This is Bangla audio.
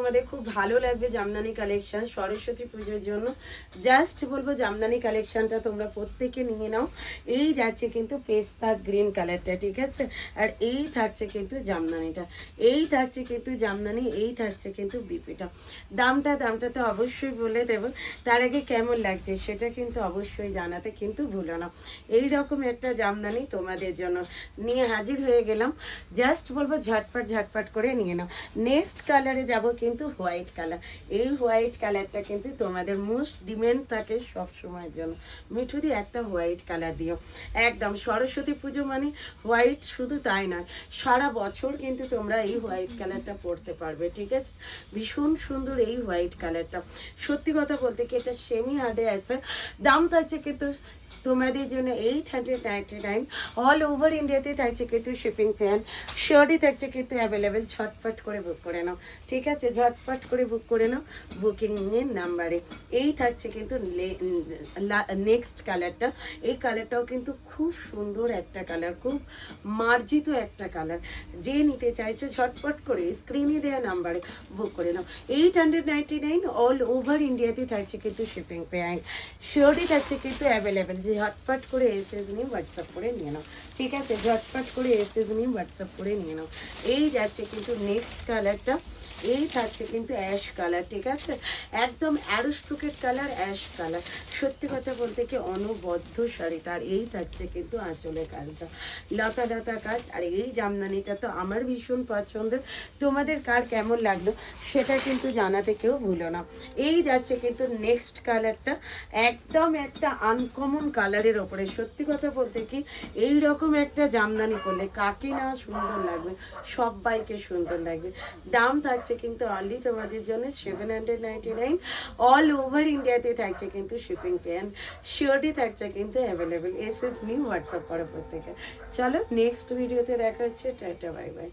তোমাদের খুব ভালো লাগবে জামদানি কালেকশন সরস্বতী পুজোর জন্য। জাস্ট বলবো জামদানি কালেকশনটা তোমরা প্রত্যেকে নিয়ে নাও। এই যাচ্ছে কিন্তু পেস্তা গ্রিন কালারটা, ঠিক আছে? আর এই থাকছে কিন্তু জামদানিটা, এই থাকছে কিন্তু জামদানি, এই থাকছে কিন্তু বিপিটা। দামটা তো অবশ্যই বলে দেব। তার আগে কেমন লাগছে সেটা কিন্তু অবশ্যই জানাতে কিন্তু ভুলো না। এইরকম একটা জামদানি তোমাদের জন্য নিয়ে হাজির হয়ে গেলাম। জাস্ট বলবো ঝটপট করে নিয়ে নাও। নেক্সট কালারে যাব কিন্তু হোয়াইট কালার। এই হোয়াইট কালারটা কিন্তু তোমাদের মোস্ট ডিমান্ড থাকে সব সময়ের জন্য। মিঠুদি একটা হোয়াইট কালার দিও। একদম সরস্বতী পুজো মানে হোয়াইট, শুধু তাই নয় সারা বছর কিন্তু তোমরা এই হোয়াইট কালারটা পরতে পারবে, ঠিক আছে? ভীষণ সুন্দর এই হোয়াইট কালারটা। সত্যি কথা বলতে কি এটা সেমি হার্ডে আছে। দাম থাকছে কিন্তু তোমাদের জন্য 899। অল ওভার ইন্ডিয়াতে থাকছে কিন্তু শিপিং ফ্যান শিওরই থাকছে কিন্তু অ্যাভেলেবেল। ঝটপট করে বুক করে নাও, ঠিক আছে? ঝটপট করে বুক করে নাও বুকিং এর নাম্বারে। এই থাকছে কিন্তু নেক্সট কালারটা। এই কালারটাও কিন্তু খুব সুন্দর একটা কালার, খুব মার্জিত একটা কালার। যে নিতে চাইছো ঝটপট করে স্ক্রিনে দেওয়া নাম্বারে বুক করে নাও। 899 অল ওভার ইন্ডিয়াতে থাকছে কিন্তু শিপিং ফ্যান শিওরই থাকছে কিন্তু অ্যাভেলেবেল। যে ঝটপট করে এসএস নিয়ে হোয়াটসঅ্যাপ করে নিয়ে নাও, ঠিক আছে? ঝটপট করে এসএস নিয়ে হোয়াটসঅ্যাপ করে নিয়ে নাও। এই যাচ্ছে কিন্তু নেক্সট কালারটা। এই থাকছে কিন্তু অ্যাশ কালার, ঠিক আছে? একদম অ্যারোস্ট্রোকেট কালার, অ্যাশ কালার। সত্যি কথা বলতে কি অনবদ্য শাড়িটা। আর এই থাকছে কিন্তু আঁচলের কাজটা, লতা লতা কাজ। আর এই জামদানিটা তো আমার ভীষণ পছন্দের। তোমাদের কার কেমন লাগলো সেটা কিন্তু জানাতে কেউ ভুলো না। এই যাচ্ছে কিন্তু নেক্সট কালারটা, একদম একটা আনকমন কালারের ওপরে। সত্যি কথা বলতে কি এই রকম একটা জামদানি করলে কাকে না সুন্দর লাগবে, সবাইকে সুন্দর লাগবে। দাম থাকছে কিন্তু অনলি তোমাদের জন্য 799। অল ওভার ইন্ডিয়াতে থাকছে কিন্তু শিপিং ফ্যান শিওরটি থাকছে কিন্তু অ্যাভেলেবেল। এসএস নিয়ে হোয়াটসঅ্যাপ করো প্রত্যেকে। চলো নেক্সট ভিডিওতে দেখা হচ্ছে। Tata, bye bye.